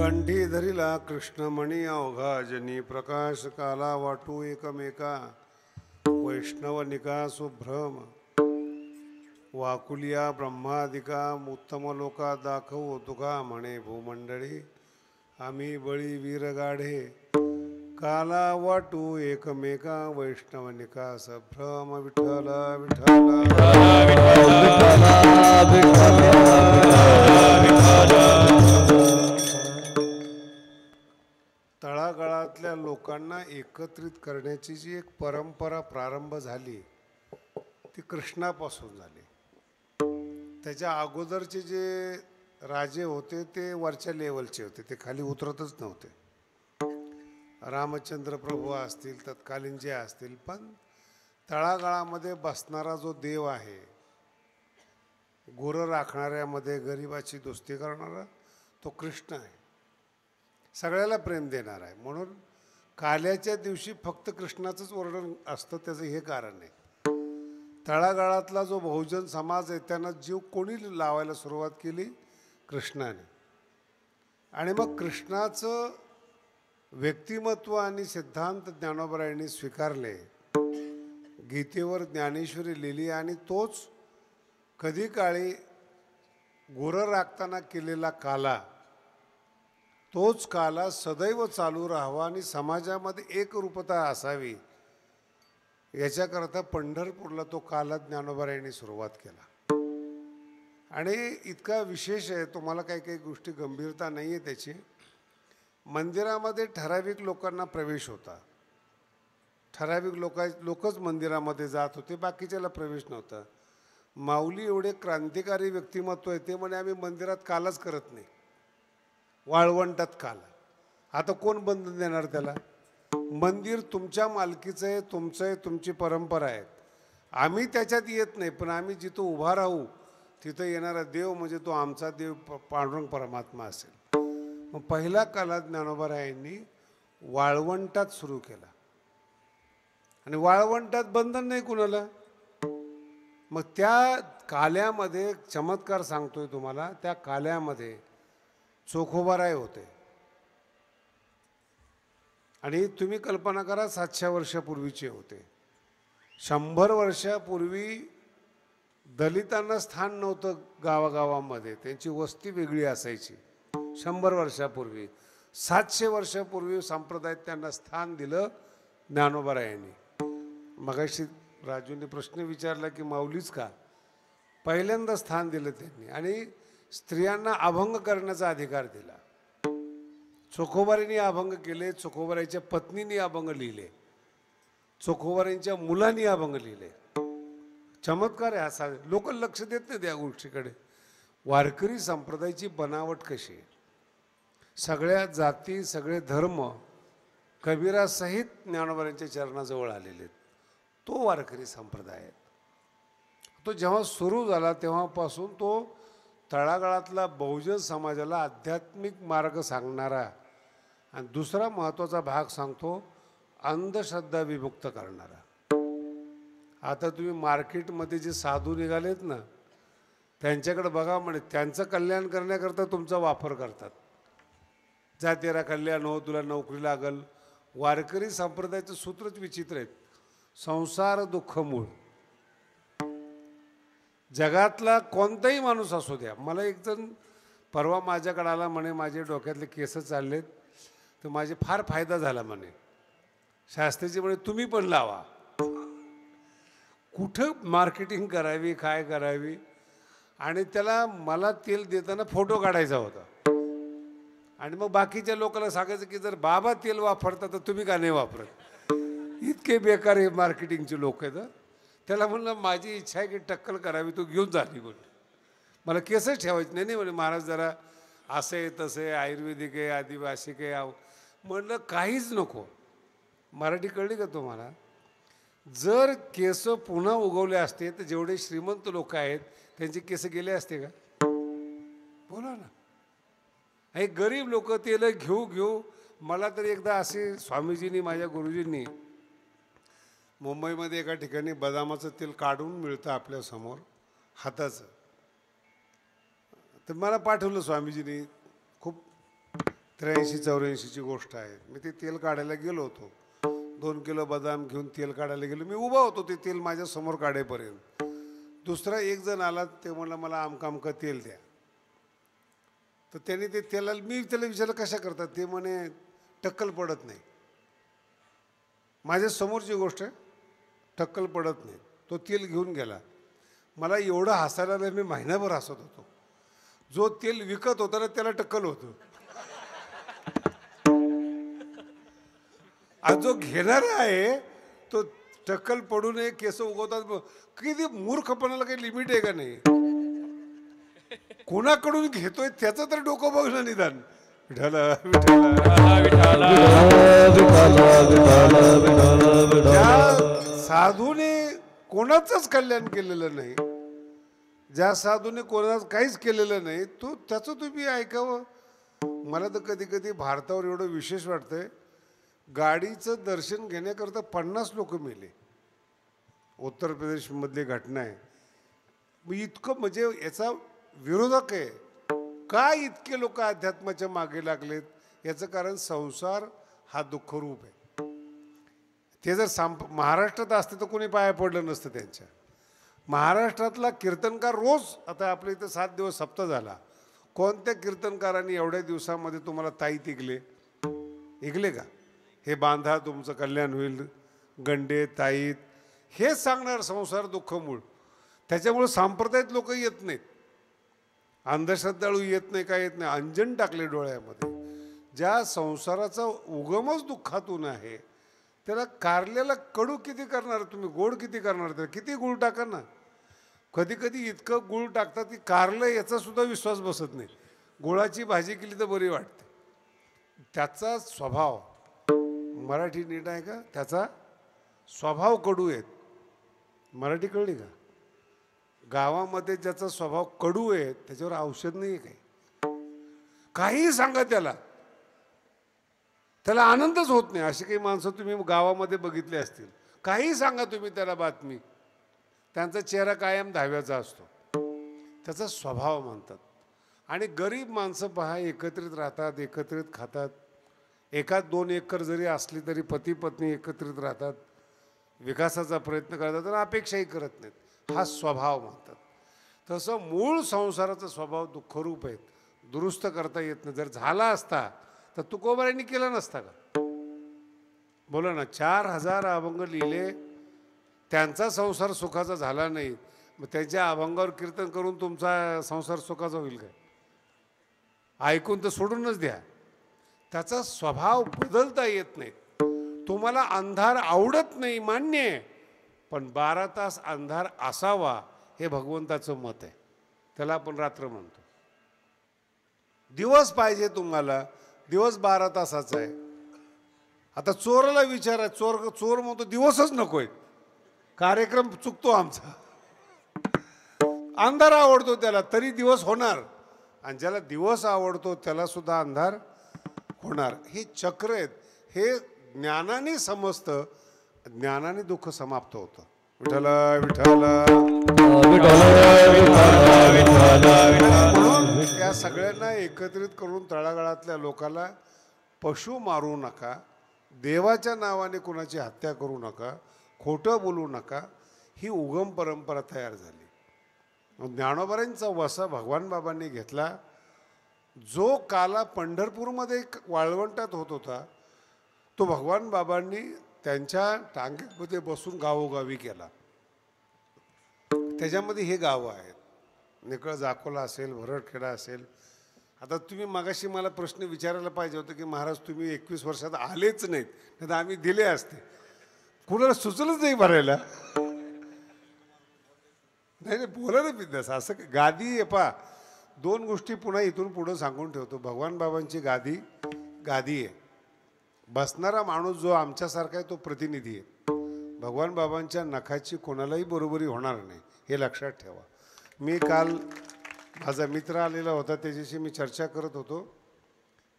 कंठी धरिला कृष्णमणी अवघा जनी प्रकाश काला वाटू एकमेका वैष्णवनिका सुभ्रम वाकुलिया ब्रह्मादिका उत्तम लोका दाखवू तुका म्हणे भूमंडळी आम्ही बळी वीर गाढे काला वाटू एकमेका वैष्णवनिका सभ्रम विठ्ठल विठ्ठल तळागाळातल्या लोकांना एकत्रित करण्याची जी एक परंपरा प्रारंभ झाली ती कृष्णापासून झाली. त्याच्या अगोदरचे जे राजे होते ते वरच्या लेवलचे होते, ते खाली उतरतच नव्हते. रामचंद्र प्रभू असतील, तत्कालीन जे असतील, पण तळागाळामध्ये बसणारा जो देव आहे, गुरं राखणाऱ्यामध्ये गरिबाची दोस्ती करणारा तो कृष्ण आहे, सगळ्याला प्रेम देणार आहे. म्हणून काल्याच्या दिवशी फक्त कृष्णाचंच वर्णन असतं. त्याचं हे कारण आहे, तळागाळातला जो बहुजन समाज आहे त्यांना जीव कोणी लावायला सुरुवात केली? कृष्णाने. आणि मग कृष्णाचं व्यक्तिमत्व आणि सिद्धांत ज्ञानोबरायांनी स्वीकारले. गीतेवर ज्ञानेश्वरी लिहिली आणि तोच कधी काळी गुरं राखताना केलेला काला, तोच काला सदैव चालू राहावा आणि समाजामध्ये एकरूपता असावी याच्याकरता पंढरपूरला तो काला ज्ञानोबरायांनी सुरुवात केला. आणि इतका विशेष आहे, तुम्हाला काही काही गोष्टी गंभीरता नाही आहे त्याची. मंदिरामध्ये ठराविक लोकांना प्रवेश होता, ठराविक लोकच मंदिरामध्ये जात होते, बाकीच्याला प्रवेश नव्हता. माऊली एवढे क्रांतिकारी व्यक्तिमत्व आहे, ते म्हणे आम्ही मंदिरात कालच करत नाही, वाळवंटात काल. आता कोण बंधन देणार त्याला? मंदिर तुमच्या मालकीचं आहे, तुमचं आहे, तुमची परंपरा आहे. आम्ही त्याच्यात येत नाही, पण आम्ही जिथं उभा राहू तिथं येणारा देव म्हणजे तो आमचा देव पांडुरंग परमात्मा असेल. मग पहिला काला ज्ञानोबरायांनी वाळवंटात सुरू केला. आणि वाळवंटात बंधन नाही कुणाला. मग त्या काल्यामध्ये चमत्कार सांगतोय तुम्हाला, त्या काल्यामध्ये चोखोबाराय होते. आणि तुम्ही कल्पना करा, 700 वर्षापूर्वीचे होते. 100 वर्षापूर्वी दलितांना स्थान नव्हतं गावागावामध्ये, त्यांची वस्ती वेगळी असायची. 100 वर्षापूर्वी, 700 वर्षापूर्वी संप्रदायात त्यांना स्थान दिलं ज्ञानोबरायांनी. मगाशी राजूने प्रश्न विचारला की माऊलीच का? पहिल्यांदा स्थान दिलं त्यांनी. आणि स्त्रियांना अभंग करण्याचा अधिकार दिला. चोखोबारींनी अभंग केले, चोखोबाराच्या पत्नींनी अभंग लिहिले, चोखोबारांच्या मुलांनी अभंग लिहिले. चमत्कार आहे असा. लोक लक्ष देत नाही त्या गोष्टीकडे. वारकरी संप्रदायाची बनावट कशी आहे, सगळ्या जाती सगळे धर्म कबीरासहित ज्ञानोबरांच्या चरणाजवळ आलेले आहेत. तो वारकरी संप्रदाय आहे. तो जेव्हा सुरू झाला तेव्हापासून तो तळागाळातला बहुजन समाजाला आध्यात्मिक मार्ग सांगणारा, आणि दुसरा महत्त्वाचा भाग सांगतो अंधश्रद्धा विमुक्त करणारा. आता तुम्ही मार्केटमध्ये जे साधू निघालेत ना, त्यांच्याकडे बघा, म्हणे त्यांचं कल्याण करण्याकरता तुमचा वापर करतात. जा तेरा कल्याण हो, तुला नोकरी लागल. वारकरी संप्रदायाचं सूत्रच विचित्र आहेत. संसार दुःख मूळ. जगातला कोणताही माणूस असू द्या. मला एक जण परवा माझ्याकडे आला, म्हणे माझे डोक्यातले केस चाललेत तर माझे फार फायदा झाला म्हणे. शास्त्रीजी म्हणे तुम्ही पण लावा. कुठं मार्केटिंग करावी, काय करावी. आणि त्याला मला तेल देताना फोटो काढायचा होता. आणि मग बाकीच्या लोकांना सांगायचं की जर बाबा तेल वापरता तर तुम्ही का नाही वापरत. इतके बेकार हे मार्केटिंगचे लोक आहेत. त्याला म्हणलं माझी इच्छा आहे की टक्कल करावी, तू घेऊन झाली गोष्ट. मला केसच ठेवायचे नाही. म्हणे महाराज जरा असं आहे तसं आहे, आयुर्वेदिक आहे, आदिवासी आहे. म्हणलं काहीच नको. मराठी कळली का तुम्हाला? जर केस पुन्हा उगवले असते तर जेवढे श्रीमंत लोक आहेत त्यांचे केस गेले असते का? बोला ना. हे गरीब लोक तेल घेऊ. मला तर एकदा असे स्वामीजींनी, माझ्या गुरुजींनी, मुंबईमध्ये एका ठिकाणी बदामाचं तेल काढून मिळतं आपल्यासमोर हाताचं, तर मला पाठवलं स्वामीजींनी. खूप 83-84ची गोष्ट आहे. मी ते तेल काढायला गेलो होतो. 2 किलो बदाम घेऊन तेल काढायला गेलो. मी उभा होतो ते तेल माझ्या समोर काढेपर्यंत. दुसरा एक जण आला, ते म्हणलं मला आमका तेल द्या. तर त्याने ते तेलाला, मी त्याला विचारलं कशा करतात, ते म्हणे टक्कल पडत नाही. माझ्या समोरची गोष्ट आहे, टक्कल पडत नाही. तो तेल घेऊन गेला. मला एवढं हसायला आलं, मी महिनाभर हसत होतो. जो तेल विकत होता ना त्याला टक्कल होतं, आज जो घेणारा आहे तो टक्कल पडू नये, केस उगवतात. किती मूर्खपणाला काही लिमिट आहे का नाही? कोणाकडून घेतोय त्याचं तर डोकं बघलं निदान. ज्या साधूने कोणाचंच कल्याण केलेलं नाही, ज्या साधूने कोणाच काहीच केलेलं नाही, तो त्याचं तुम्ही ऐकावं. मला तर कधी कधी भारतावर एवढं विशेष वाटतंय, गाडीचं दर्शन घेण्याकरता 50 लोक मेले. उत्तर प्रदेशमधली घटना आहे. इतकं म्हणजे याचा विरोधक आहे. का इतके लोक अध्यात्माच्या मागे लागलेत? याचं कारण संसार हा दुःखरूप आहे. ते जर महाराष्ट्रात असते तर कोणी पाया पडलं नसतं त्यांच्या. महाराष्ट्रातला कीर्तनकार रोज, आता आपल्या इथं 7 दिवस सप्ताह झाला, कोणत्या कीर्तनकारांनी एवढ्या दिवसामध्ये तुम्हाला ताईत इगले का? हे बांधा तुमचं कल्याण होईल, गंडे ताईत, हेच सांगणार संसार दुःख मूळ. त्याच्यामुळे सांप्रदायिक लोक येत नाहीत, अंधश्रद्धाळू येत नाही, काय येत नाही. अंजन टाकले डोळ्यामध्ये. ज्या संसाराचा उगमच दुःखातून आहे, त्याला कारल्याला कडू किती करणार तुम्ही, गोड किती करणार? त्याला किती गुळ टाका ना. कधी कधी इतकं गुळ टाकतात की कारलं याचा सुद्धा विश्वास बसत नाही. गुळाची भाजी केली तर बरी वाटते. त्याचा स्वभाव, मराठी नीट आहे का? त्याचा स्वभाव कडू आहेत. मराठी कळली का? गावामध्ये ज्याचा स्वभाव कडू आहे त्याच्यावर औषध नाही आहे काही सांगा त्याला आनंदच होत नाही. अशी काही माणसं तुम्ही गावामध्ये बघितली असतील. काही सांगा तुम्ही त्याला बातमी, त्यांचा चेहरा कायम धाव्याचा असतो. त्याचा स्वभाव म्हणतात. आणि गरीब माणसं पहा, एकत्रित राहतात, एकत्रित खातात. 1-2 एकर जरी असली तरी पती पत्नी एकत्रित राहतात, विकासाचा प्रयत्न करतात आणि अपेक्षाही करत नाहीत. हा स्वभाव म्हणतात. तसं मूळ संसाराचा स्वभाव दुःखरूप आहे, दुरुस्त करता येत नाही. जर झाला असता तर तुकोबारायांनी केला नसता का? बोला ना. 4000 अभंग लिहिले, त्यांचा संसार सुखाचा झाला नाही, मग त्यांच्या अभंगावर कीर्तन करून तुमचा संसार सुखाचा होईल काय? ऐकून तर सोडूनच द्या. त्याचा स्वभाव बदलता येत नाही. तुम्हाला अंधार आवडत नाही, मान्य आहे, पण 12 तास अंधार असावा हे भगवंताचं मत आहे. त्याला आपण रात्र म्हणतो. दिवस पाहिजे तुम्हाला, दिवस 12 तासाचा आहे. आता चोराला विचारा, चोर म्हणतो दिवसच नकोय, कार्यक्रम चुकतो आमचा. अंधार आवडतो त्याला, तरी दिवस होणार. आणि ज्याला दिवस आवडतो त्याला सुद्धा अंधार होणार. हे चक्र आहेत. हे ज्ञानाने समजतं, ज्ञानाने दुःख समाप्त होतं. विठ्ठल विठ्ठल. या सगळ्यांना एकत्रित करून तळागाळातल्या लोकांना पशु मारू नका, देवाच्या नावाने कुणाची हत्या करू नका, खोटं बोलू नका, ही उगम परंपरा तयार झाली. ज्ञानोबांचा वसा भगवान बाबांनी घेतला. जो काला पंढरपूरमध्ये वाळवंटात होत होता, तो भगवान बाबांनी त्यांच्या टांग्यामध्ये बसून गावोगावी केला. त्याच्यामध्ये हे गावं आहेत, निकळ जाकोला असेल, भरडखेडा असेल. आता तुम्ही मगाशी मला प्रश्न विचारायला पाहिजे होतं की महाराज तुम्ही 21 वर्षात आलेच नाहीत, नाही तर आम्ही दिले असते. कुणाला सुचलंच नाही भरायला. नाही बोला ना बिंदास. असं गादी आहे पा. 2 गोष्टी पुन्हा इथून पुढं सांगून ठेवतो. भगवान बाबांची गादी आहे. बसणारा माणूस जो आमच्यासारखा आहे तो प्रतिनिधी आहे. भगवान बाबांच्या नखाची कोणालाही बरोबरी होणार नाही, हे लक्षात ठेवा. मी काल माझा मित्र आलेला होता, त्याच्याशी मी चर्चा करत होतो.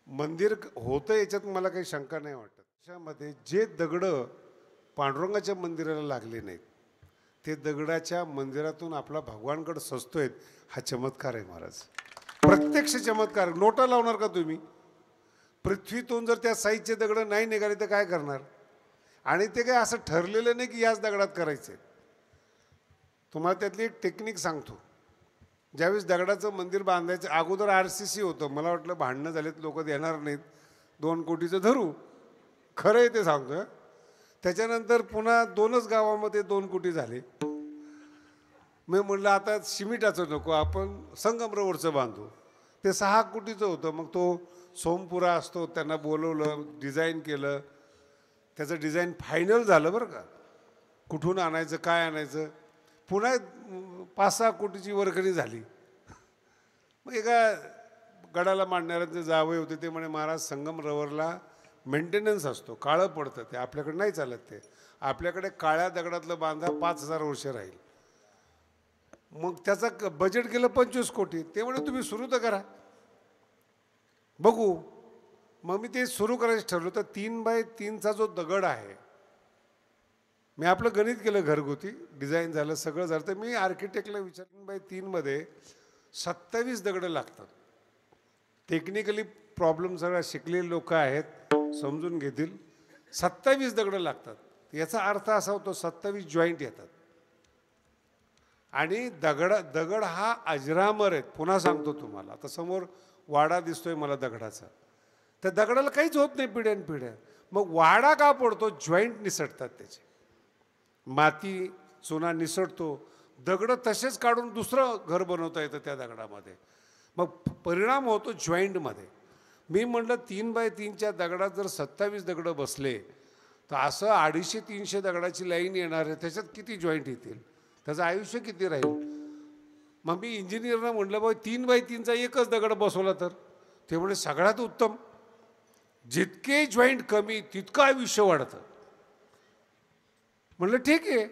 मंदिर होतं याच्यात मला काही शंका नाही वाटत. त्याच्यामध्ये जे दगडं पांडुरंगाच्या मंदिराला लागले नाहीत, ते दगडाच्या मंदिरातून आपला भगवानकडे सजतोय, हा चमत्कार आहे महाराज. प्रत्यक्ष चमत्कार. नोटा लावणार का तुम्ही? पृथ्वीतून जर त्या साईजचे दगड नाही निघाले तर काय करणार? आणि ते काय असं ठरलेलं नाही की याच दगडात करायचे. तुम्हाला त्यातली एक टेक्निक सांगतो. ज्यावेळेस दगडाचं मंदिर बांधायचं अगोदर RCC होतं. मला वाटलं भांडणं झालेत, लोक देणार नाहीत, 2 कोटीचं धरू. खरं आहे ते सांगतो. त्याच्यानंतर पुन्हा 2च गावामध्ये 2 कोटी झाले. मी म्हटलं आता सिमिटाचं नको, आपण संगमरवरचं बांधू. ते 6 कोटीचं होतं. मग तो सोमपुरा असतो, त्यांना बोलवलं, डिझाईन केलं. त्याचं डिझाईन फायनल झालं बरं का. कुठून आणायचं, काय आणायचं, पुन्हा 5-6 कोटीची वर्गणी झाली. मग एका गडाला मांडणाऱ्यांचे जावई होते, ते म्हणे महाराज संगमरवरला मेंटेनन्स असतो, काळं पडतं, ते आपल्याकडे नाही चालत. ते आपल्याकडे काळ्या दगडातलं बांधा 5000 वर्ष राहील. मग त्याचा बजेट गेलं 25 कोटी. ते म्हणे तुम्ही सुरू तर करा, बघू. मग मी ते सुरू करायचं ठरवलं. तर 3x3चा जो दगड आहे, मी आपलं गणित केलं घरगुती, डिझाईन झालं, सगळं झालं. तर मी आर्किटेक्टला विचारलं 3x3मध्ये 27 दगडं लागतात. टेक्निकली प्रॉब्लेम सगळा शिकलेले लोक आहेत, समजून घेतील. 27 दगडं लागतात. याचा अर्थ असा होतो 27 जॉईंट येतात. आणि दगड हा अजरामर आहेत. पुन्हा सांगतो तुम्हाला. आता समोर वाडा दिसतोय मला दगडाचा. त्या दगडाला काहीच होत नाही पिढ्यानपिढ्या. मग वाडा का पडतो? जॉईंट निसटतात त्याचे. माती चुना निसटतो, दगडं तसेच काढून दुसरं घर बनवता येतं त्या दगडामध्ये. मग परिणाम होतो जॉईंटमध्ये. मी म्हटलं 3x3च्या दगडात जर 27 दगडं बसले तर असं 250-300 दगडाची लाईन येणार आहे. त्याच्यात किती जॉईंट येतील, त्याचं आयुष्य किती राहील? मग मी इंजिनियरना म्हटलं बाबा 3x3चा एकच दगड बसवला तर? ते म्हणजे सगळ्यात उत्तम. जितके जॉईंट कमी तितकं आयुष्य वाढतं. म्हटलं ठीक आहे,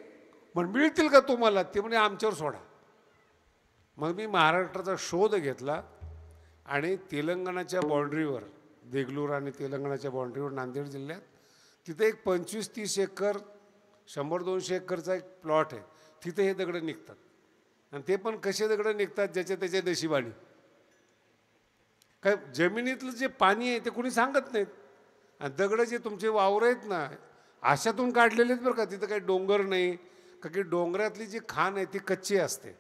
पण मिळतील का तुम्हाला? ते म्हणजे आमच्यावर सोडा. मग मी महाराष्ट्राचा शोध घेतला आणि तेलंगणाच्या बाँड्रीवर, देगलूर आणि तेलंगणाच्या बाँड्रीवर नांदेड जिल्ह्यात, तिथे एक 25-30 एकर 100-200 एकरचा एक प्लॉट आहे. तिथे हे दगडं निघतात. आणि ते पण कसे दगडं निघतात? ज्याच्या त्याच्या नशिबाने. काय जमिनीतलं जे पाणी आहे ते कोणी सांगत नाहीत. आणि दगडं जे तुमचे वावर आहेत ना, अशातून काढलेले आहेत बरं का. तिथं काही डोंगर नाही का, की डोंगरातली जी खाण आहे ती कच्ची असते.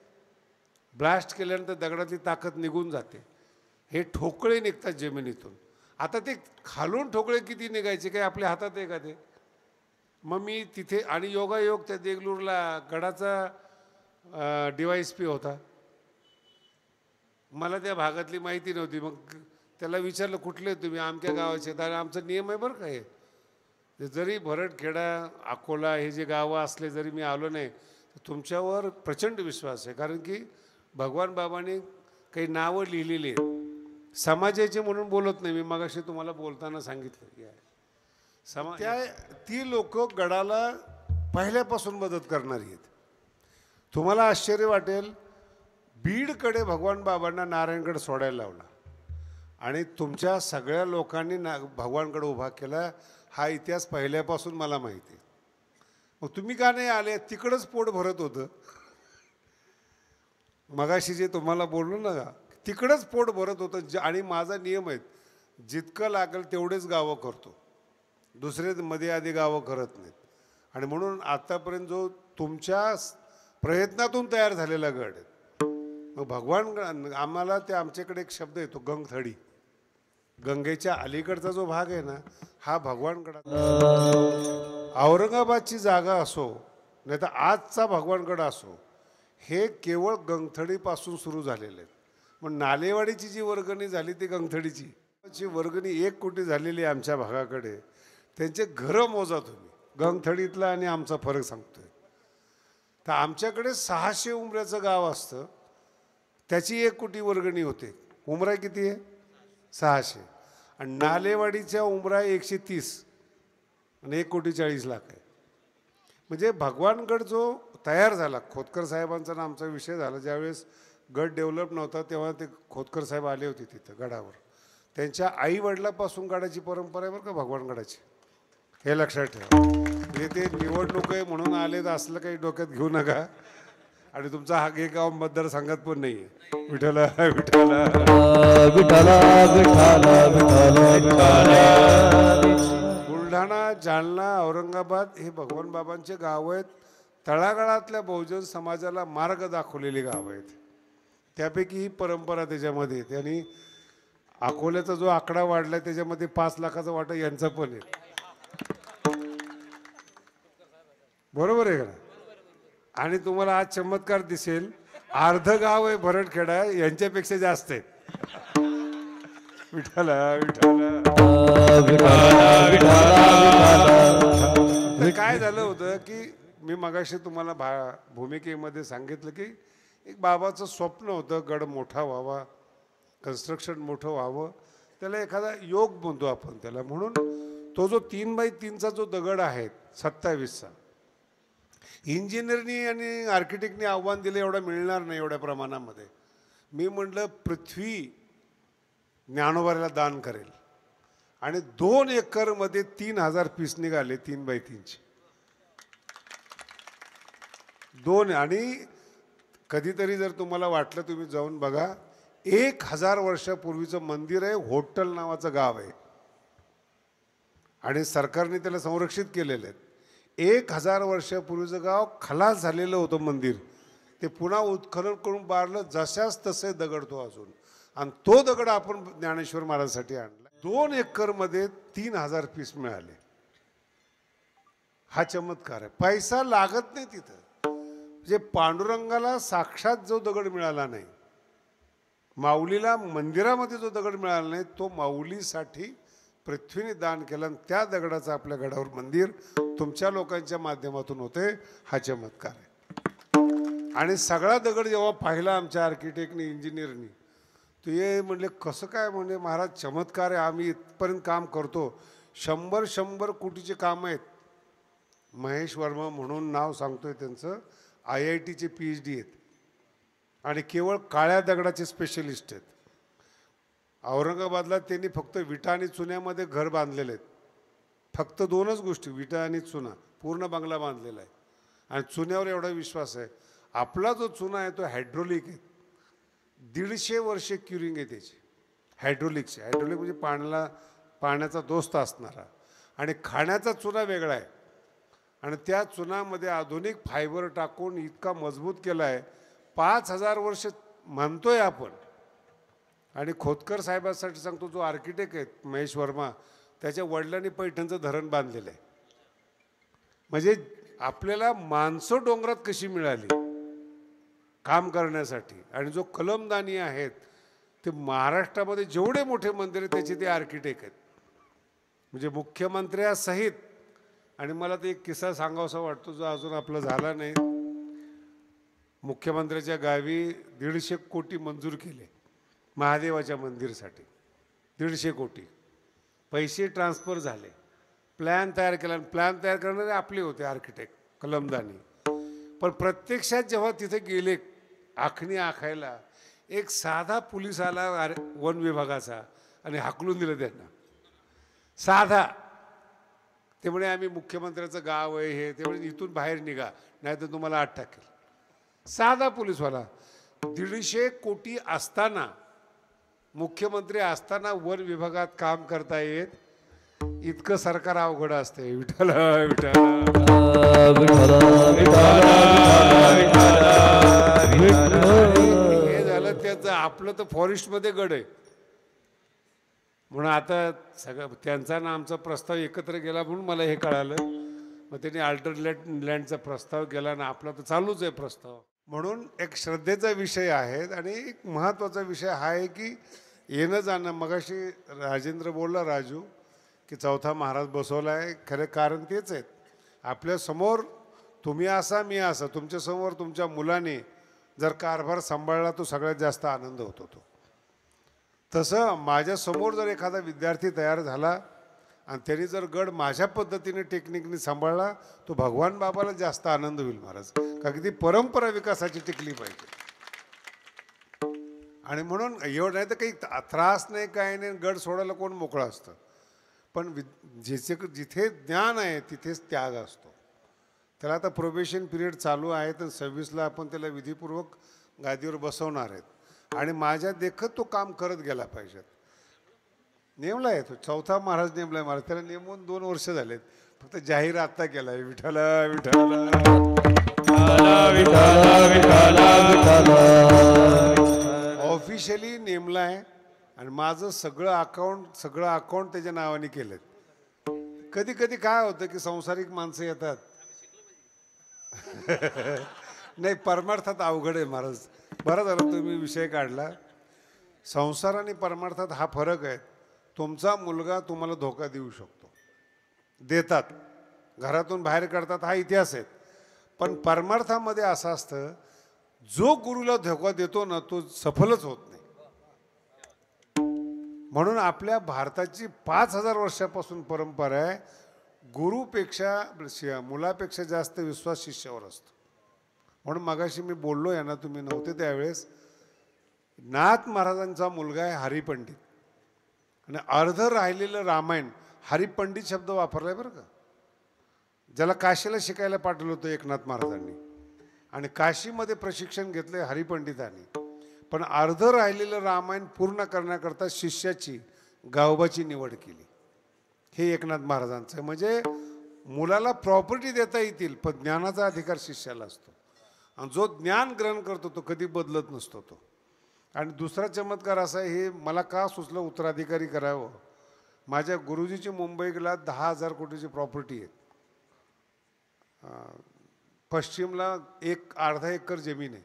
ब्लास्ट केल्यानंतर दगडातली ताकद निघून जाते. हे ठोकळे निघतात जमिनीतून. आता ते खालून ठोकळे किती निघायचे काय आपल्या हातात आहे का ते? मग मी तिथे, आणि योगायोग त्या देगलूरला गडाचा DYSP होता. मला त्या भागातली माहिती नव्हती. मग त्याला विचारलं कुठले तुम्ही? आमच्या गावाचे. आणि आमचा नियम आहे बरं का हे, जरी भरडखेडा अकोला हे जे गावं असले जरी मी आलो नाही तर तुमच्यावर प्रचंड विश्वास आहे. कारण की भगवान बाबांनी काही नावं लिहिलेली आहेत. समाजाचे म्हणून बोलत नाही मी, मगाशी तुम्हाला बोलताना सांगितलं की ती लोक गडाला पहिल्यापासून मदत करणारी आहेत. तुम्हाला आश्चर्य वाटेल, बीडकडे भगवान बाबांना नारायणगड सोडायला लावला आणि तुमच्या सगळ्या लोकांनी भगवानगड उभा केला. हा इतिहास पहिल्यापासून मला माहिती आहे. मग तुम्ही का नाही आले? तिकडंच पोट भरत होतं. मगाशी जे तुम्हाला बोललो ना, तिकडंच पोट भरत होतं. आणि माझा नियम आहे, जितकं लागेल तेवढेच गावं करतो, दुसरे मध्ये आधी गावं करत नाहीत. आणि म्हणून आतापर्यंत जो तुमच्या प्रयत्नातून तयार झालेला गड आहे. मग भगवान आम्हाला ते, आमच्याकडे एक शब्द येतो गंगथडी. गंगेच्या अलीकडचा जो भाग आहे ना, हा भगवानगड. औरंगाबादची जागा असो नाही तर आजचा भगवानगड असो, हे केवळ गंगथडीपासून सुरू झालेले आहेत. मग नालेवाडीची जी वर्गणी झाली ती गंगथडीची वर्गणी 1 कोटी झालेली आहे आमच्या भागाकडे. त्यांचे घरं मोजा तुम्ही. गंगथडीतला आणि आमचा फरक सांगतोय. तर आमच्याकडे 600 उमऱ्याचं गाव असतं, त्याची 1 कोटी वर्गणी होते. उमरा किती आहे? 600. आणि नालेवाडीच्या उमरा 130 आणि 1,40,00,000 आहे. म्हणजे भगवानगड जो तयार झाला, खोतकर साहेबांचा ना आमचा विषय झाला. ज्यावेळेस गड डेव्हलप नव्हता तेव्हा ते खोतकर साहेब आले होते तिथं गडावर. त्यांच्या आई वडिलापासून गडाची परंपरा आहे बरं का भगवानगडाची, हे लक्षात ठेवा. म्हणजे ते निवडणूक आहे म्हणून आले तर असलं काही डोक्यात घेऊ नका. आणि तुमचा हा हे गाव मतदारसंघात पण नाही आहे. विठ्ठला विठ्ठला विठ्ठला विठ्ठला विठ्ठला. बुलढाणा, जालना, औरंगाबाद हे भगवान बाबांचे गाव आहेत. तळागाळातल्या बहुजन समाजाला मार्ग दाखवलेली गाव आहेत. त्यापैकी ही परंपरा त्याच्यामध्ये येते. आणि अकोल्याचा जो आकडा वाढलाय त्याच्यामध्ये 5 लाखाचा वाटा यांचा पण आहे. बरोबर आहे का? आणि तुम्हाला आज चमत्कार दिसेल, अर्ध गाव आहे भरडखेडा यांच्यापेक्षा जास्त आहे. विठ्ठला विठ्ठला. काय झालं होतं की मी मगाशी तुम्हाला भूमिकेमध्ये सांगितलं की एक बाबाचं स्वप्न होतं, गड मोठा व्हावा, कन्स्ट्रक्शन मोठं व्हावं, त्याला एखादा योग म्हणतो आपण त्याला. म्हणून तो जो 3x3चा जो दगड आहे 27चा, इंजिनियरनी आणि आर्किटेक्टनी आव्हान दिलं एवढा मिळणार नाही एवढ्या प्रमाणामध्ये. मी म्हटलं पृथ्वी ज्ञानोबाला दान करेल. आणि 2 एकरमध्ये 3000 पीस निघाले 3x3चे 2. आणि कधीतरी जर तुम्हाला वाटलं तुम्ही जाऊन बघा, 1000 वर्षापूर्वीचं मंदिर आहे. होटल नावाचं गाव आहे आणि सरकारने त्याला संरक्षित केलेलं आहे. 1000 वर्षापूर्वीचं गाव खलास झालेलं होतं मंदिर, ते पुन्हा उत्खनन करून बारलं, जशाच तसे दगड तो अजून. आणि तो दगड आपण ज्ञानेश्वर महाराजांसाठी आणला. 2 एकरमध्ये 3000 पीस मिळाले. हा चमत्कार आहे. पैसा लागत नाही तिथं. म्हणजे पांडुरंगाला साक्षात जो दगड मिळाला नाही, माऊलीला मंदिरामध्ये जो दगड मिळाला नाही, तो माऊलीसाठी पृथ्वीने दान केलं आणि त्या दगडाचं आपल्या गडावर मंदिर तुमच्या लोकांच्या माध्यमातून होते. हा चमत्कार आहे. आणि सगळा दगड जेव्हा पाहिला आमच्या आर्किटेक्टनी, इंजिनियरनी, तो ये म्हणले कसं काय? म्हणजे महाराज चमत्कार आहे, आम्ही इथपर्यंत काम करतो. 100 कोटीचे काम आहेत. महेश वर्मा म्हणून नाव सांगतोय त्यांचं, IITचे PhD आहेत आणि केवळ काळ्या दगडाचे स्पेशलिस्ट आहेत. औरंगाबादला त्यांनी फक्त विटा आणि चुन्यामध्ये घर बांधलेले आहेत. फक्त 2च गोष्टी, विटा आणि चुना. पूर्ण बंगला बांधलेला आहे. आणि चुन्यावर एवढा विश्वास आहे. आपला जो चुना आहे तो हायड्रोलिक आहे. 150 वर्षे क्युरिंग आहे त्याची, हायड्रोलिकचे. हायड्रोलिक म्हणजे पाण्याचा दोस्त असणारा. आणि खाण्याचा चुना वेगळा आहे. आणि त्या चुनामध्ये आधुनिक फायबर टाकून इतका मजबूत केला आहे, 5000 वर्ष म्हणतोय आपण. आणि खोतकर साहेबांसाठी सांगतो, जो आर्किटेक्ट आहेत महेश वर्मा, त्याच्या वडिलांनी पैठणचं धरण बांधलेलं आहे. म्हणजे आपल्याला माणसं डोंगरात कशी मिळाली काम करण्यासाठी. आणि जो कलमदानी आहेत ते महाराष्ट्रामध्ये जेवढे मोठे मंदिर आहेत त्याचे ते आर्किटेक्ट आहेत, म्हणजे मुख्यमंत्र्यासहित. आणि मला ते एक किस्सा सांगावासा वाटतो जो अजून आपला झाला नाही. मुख्यमंत्र्याच्या गावी 150 कोटी मंजूर केले महादेवाच्या मंदिरासाठी. 150 कोटी पैसे ट्रान्सफर झाले. प्लॅन तयार केला. प्लॅन तयार करणारे आपले होते आर्किटेक्ट कलमदानी. पण प्रत्यक्षात जेव्हा तिथे गेले आखणी आखायला, एक साधा पोलीस आला वन विभागाचा आणि हाकलून दिलं त्यांना. साधा. ते म्हणे आम्ही मुख्यमंत्र्याचं गाव आहे हे. ते म्हणे इथून बाहेर निघा नाही तर तुम्हाला आत टाकेल. साधा पोलीसवाला. 150 कोटी असताना, मुख्यमंत्री असताना वन विभागात काम करता येत, इतकं सरकार अवघड असते. विठ्ठला हे झालं त्याचं. आपलं तर फॉरेस्टमध्ये गड आहे म्हणून आता सगळं त्यांचा ना आमचा प्रस्ताव एकत्र गेला म्हणून मला हे कळालं. मग त्यांनी अल्टरनेट लँडचा प्रस्ताव केला ना आपला तर चालूच आहे प्रस्ताव. म्हणून एक श्रद्धेचा विषय आहे. आणि एक महत्त्वाचा विषय हा आहे की येणं जाणं. मगाशी राजेंद्र बोलला, राजू, की 4था महाराज बसवला आहे. खरं कारण तेच आहेत. आपल्यासमोर तुम्ही असा मी असा, तुमच्यासमोर तुमच्या मुलाने जर कारभार सांभाळला तो सगळ्यात जास्त आनंद होतो. तो तसं माझ्यासमोर जर एखादा विद्यार्थी तयार झाला आणि त्यांनी जर गड माझ्या पद्धतीने टेक्निकने सांभाळला तो भगवान बाबाला जास्त आनंद होईल महाराज. का की ती परंपरा विकासाची टिकली पाहिजे. आणि म्हणून एवढं नाही तर काही त्रास नाही, काही नाही. गड सोडायला कोण मोकळं असतं. पण जिथे ज्ञान आहे तिथेच त्याग असतो. त्याला आता प्रोबेशन पिरियड चालू आहे, तर 26ला आपण त्याला विधिपूर्वक गादीवर बसवणार आहेत आणि माझ्या देखत तो काम करत गेला पाहिजे. नेमला आहे तो, चौथा महाराज नेमला आहे महाराज. त्याला नेमून 2 वर्ष झालेत, फक्त जाहीर आत्ता केला आहे. विठ्ठला विठ्ठला ऑफिशियली नेमला आहे आणि माझं सगळं अकाउंट त्याच्या नावाने केलं. कधी कधी काय होतं की संसारिक माणसं येतात नाही, परमार्थात अवघड आहे महाराज. बरं झालं तुम्ही विषय काढला. संसार आणि परमार्थात हा फरक आहे. तुमचा मुलगा तुम्हाला धोका देऊ शकतो, देतात, घरातून बाहेर काढतात, हा इतिहास आहे. पण परमार्थामध्ये असं असतं, जो गुरुला धोका देतो ना तो सफलच होत नाही. म्हणून भारताची 5000 वर्षापासून परंपरा आहे, गुरुपेक्षा मुलापेक्षा जास्त विश्वास शिष्यावर असतो. म्हणून मगाशी मी बोललो यांना, तुम्ही नव्हते त्यावेळेस, नाथ महाराजांचा मुलगा आहे हरिपंडित आणि अर्ध राहिलेलं रामायण हरिपंडित शब्द वापरलाय बरं का. ज्याला काशीला शिकायला पाठवलं होतं एकनाथ महाराजांनी आणि काशीमध्ये प्रशिक्षण घेतले हरिपंडितांनी, पण अर्ध राहिलेलं रामायण पूर्ण करण्याकरता शिष्याची गावबाची निवड केली. हे एकनाथ महाराजांचं. म्हणजे मुलाला प्रॉपर्टी देता येतील, पण ज्ञानाचा अधिकार शिष्याला असतो आणि जो ज्ञान ग्रहण करतो तो कधी बदलत नसतो तो. आणि दुसरा चमत्कार असा आहे, हे मला का सुचलं उत्तराधिकारी करावं. माझ्या गुरुजीची मुंबईला 10,000 कोटीची प्रॉपर्टी आहे. पश्चिमला अर्धा एकर जमीन आहे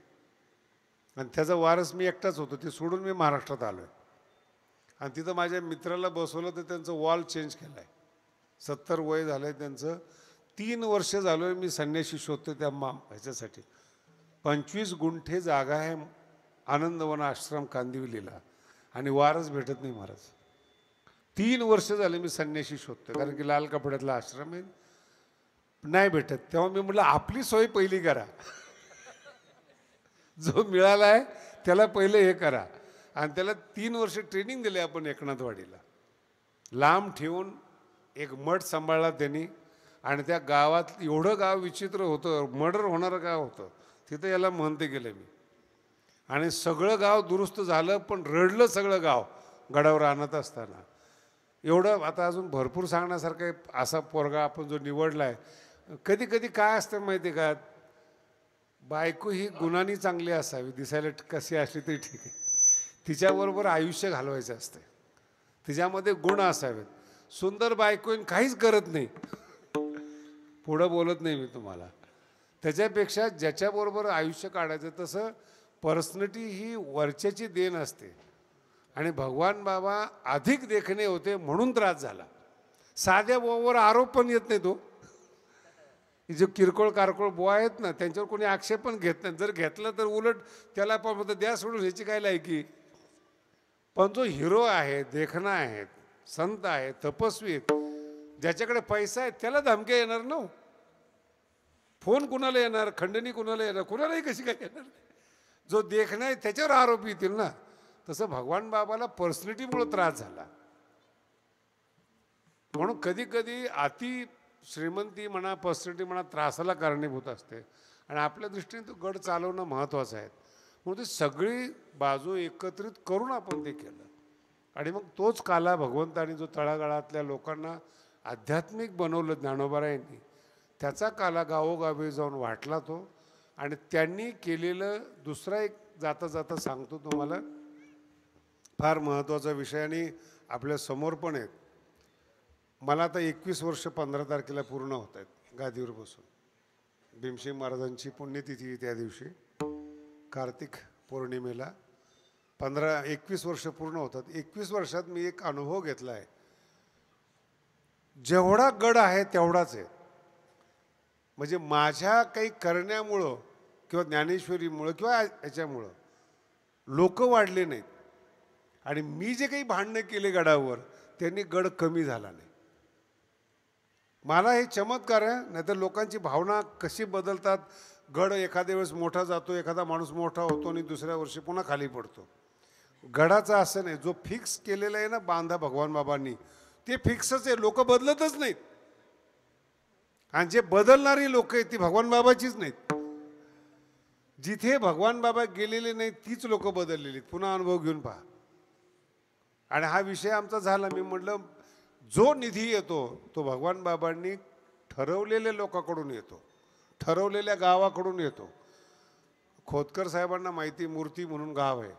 आणि त्याचा वारस मी एकटाच होतो. ते सोडून मी महाराष्ट्रात आलो आहे आणि तिथं माझ्या मित्राला बसवलं तर त्यांचं वॉल चेंज केलं आहे. 70 वय झालं आहे त्यांचं. 3 वर्ष झालो आहे मी संन्याशी शोधतो त्या ह्याच्यासाठी. 25 गुंठे जागा आहे आनंदवन आश्रम कांदिवलीला आणि वारस भेटत नाही महाराज. 3 वर्ष झाले मी संन्याशी शोधतो, कारण की लाल कपड्यातला आश्रम आहे, नाही भेटत. तेव्हा मी म्हटलं आपली सोय पहिली करा, जो मिळाला आहे त्याला पहिले हे करा. आणि त्याला 3 वर्ष ट्रेनिंग दिले आपण एकनाथवाडीला. लांब ठेवून एक मठ सांभाळला त्यांनी आणि त्या गावात एवढं गाव विचित्र होतं, मर्डर होणारं गाव होतं, तिथं याला म्हणते गेलं मी. आणि सगळं गाव दुरुस्त झालं, पण रडलं सगळं गाव गडावर आणत असताना. एवढं आता अजून भरपूर सांगण्यासारखं आहे. असा पोरगा आपण जो निवडला आहे. कधी कधी काय असतं माहिती आहे का, बायको ही गुणांनी चांगली असावी, दिसायला कशी असली तरी ठीक आहे, तिच्याबरोबर आयुष्य घालवायचं असते, तिच्यामध्ये गुण असावेत. सुंदर बायको काहीच करत नाही, पुढं बोलत नाही मी तुम्हाला. त्याच्यापेक्षा ज्याच्याबरोबर आयुष्य काढायचं, तसं पर्सनॅलिटी ही वरच्याची देण असते. आणि भगवान बाबा अधिक देखणे होते म्हणून त्रास झाला. साध्या बुवावर आरोप पण येत नाही. तो जो किरकोळ कारकोळ बुवा आहेत ना, त्यांच्यावर कोणी आक्षेप पण घेत नाही. जर घेतलं तर उलट त्याला पण म्हणतं द्या सोडून, ह्याची काय लायकी. पण जो हिरो आहे, देखणा आहे, संत आहे, तपस्वी आहेत, ज्याच्याकडे पैसा आहे त्याला धमक्या येणार ना. फोन कुणाला येणार, खंडणी कुणाला येणार, कुणालाही कशी काय येणार. जो देखणा आहे त्याच्यावर आरोप येतील ना. तसं भगवान बाबाला पर्सनॅलिटीमुळे त्रास झाला. म्हणून कधी कधी अति श्रीमंती म्हणा, पर्सनॅलिटी म्हणा, त्रासाला कारणीभूत असते. आणि आपल्या दृष्टीने तो गड चालवणं महत्त्वाचं आहे. म्हणून ती सगळी बाजू एकत्रित करून आपण ते केलं. आणि मग तोच काला भगवंतानी जो तळागाळातल्या लोकांना आध्यात्मिक बनवलं ज्ञानोबारायांनी, त्याचा काला गावोगावी जाऊन वाटला तो. आणि त्यांनी केलेलं दुसरा एक जाता जाता सांगतो तुम्हाला, फार महत्त्वाचा विषय आणि आपल्या समोर पण आहेत. मला आता 21 वर्ष 15 तारखेला पूर्ण होत आहेत गादीवर बसून. भीमसेन महाराजांची पुण्यतिथी त्या दिवशी, कार्तिक पौर्णिमेला 21 वर्ष पूर्ण होतात. 21 वर्षात मी एक अनुभव घेतला आहे. जेवढा गड आहे तेवढाच आहे. म्हणजे माझ्या काही करण्यामुळं किंवा ज्ञानेश्वरीमुळं किंवा याच्यामुळं लोक वाढले नाहीत. आणि मी जे काही भांडणं केले गडावर, त्यांनी गड कमी झाला नाही. मला हे चमत्कार आहे. नाहीतर लोकांची भावना कशी बदलतात. गड एखाद्या वेळेस मोठा जातो, एखादा माणूस मोठा होतो आणि दुसऱ्या वर्षी पुन्हा खाली पडतो. गडाचं असं नाही. जो फिक्स केलेला आहे ना बांधा भगवान बाबांनी, ते फिक्सच आहे, लोक बदलतच नाहीत. आणि जे बदलणारी लोक आहेत ती भगवान बाबाचीच नाहीत. जिथे भगवान बाबा गेलेले नाहीत तीच लोक बदललेली. पुन्हा अनुभव घेऊन पहा. आणि हा विषय आमचा झाला. मी म्हटलं जो निधी येतो तो भगवान बाबांनी ठरवलेल्या लोकांकडून येतो, ठरवलेल्या गावाकडून येतो. खोतकर साहेबांना माहिती, मूर्ती म्हणून गाव आहे,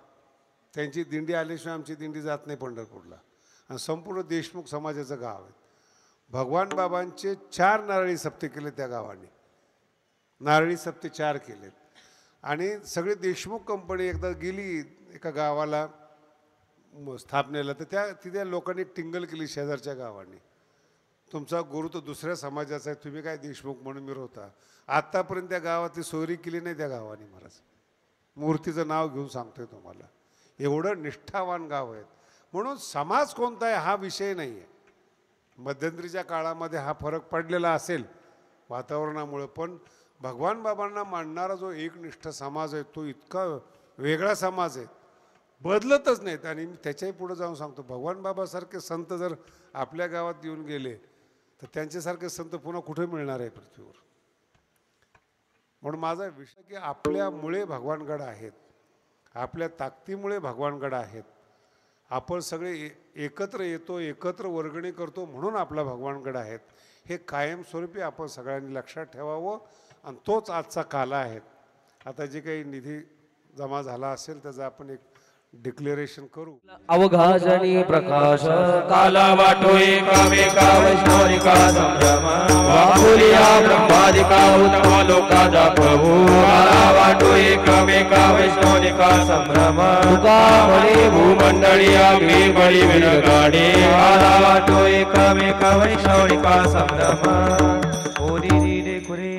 त्यांची दिंडी आल्याशिवाय आमची दिंडी जात नाही पंढरपूरला. आणि संपूर्ण देशमुख समाजाचं गाव आहे. भगवान बाबांचे 4 नारळी सप्ते केले त्या गावाने. नारळी सप्ते 4 केलेत. आणि सगळी देशमुख कंपनी एकदा गेली एका गावाला स्थापनेला, तर तिथे लोकांनी टिंगल केली शेजारच्या गावांनी, तुमचा गुरु तर दुसऱ्या समाजाचा आहे, तुम्ही काय देशमुख म्हणून मिरवता. आत्तापर्यंत त्या गावातली सोयरी केली नाही त्या गावाने. महाराज मूर्तीचं नाव घेऊन सांगतोय तुम्हाला, एवढं निष्ठावान गाव आहेत. म्हणून समाज कोणता आहे हा विषय नाही आहे. मध्यंतरीच्या काळामध्ये हा फरक पडलेला असेल वातावरणामुळे, पण भगवान बाबांना मानणारा जो एकनिष्ठ समाज आहे तो इतका वेगळा समाज आहे, बदलतच नाहीत. आणि मी त्याच्याही पुढे जाऊन सांगतो, भगवान बाबासारखे संत जर आपल्या गावात येऊन गेले तर त्यांच्यासारखे संत पुन्हा कुठे मिळणार आहे पृथ्वीवर. म्हणून माझा विषय की आपल्यामुळे भगवानगड आहेत, आपल्या ताकदीमुळे भगवानगड आहेत. आपण सगळे एकत्र येतो, एकत्र वर्गणी करतो म्हणून आपला भगवानगड आहेत. हे कायमस्वरूपी आपण सगळ्यांनी लक्षात ठेवावं. आणि तोच आजचा काला आहे. आता जे काही निधी जमा झाला असेल त्याचं आपण एक डिक्लेरेशन करू. अवघाजनी प्रकाश काला वाटो एकामेका वैष्णविका संभ्रम वाहुलिया ब्रह्मादिका उत्तम लोकाचा प्रभू काला वाटो एकामेका वैष्णविका संभ्रम तुका म्हणे भूमंडळी अग्नी बळी विरगाडी काला वाटो एकामेका वैष्णविका संभ्रम ओरी रे कुरे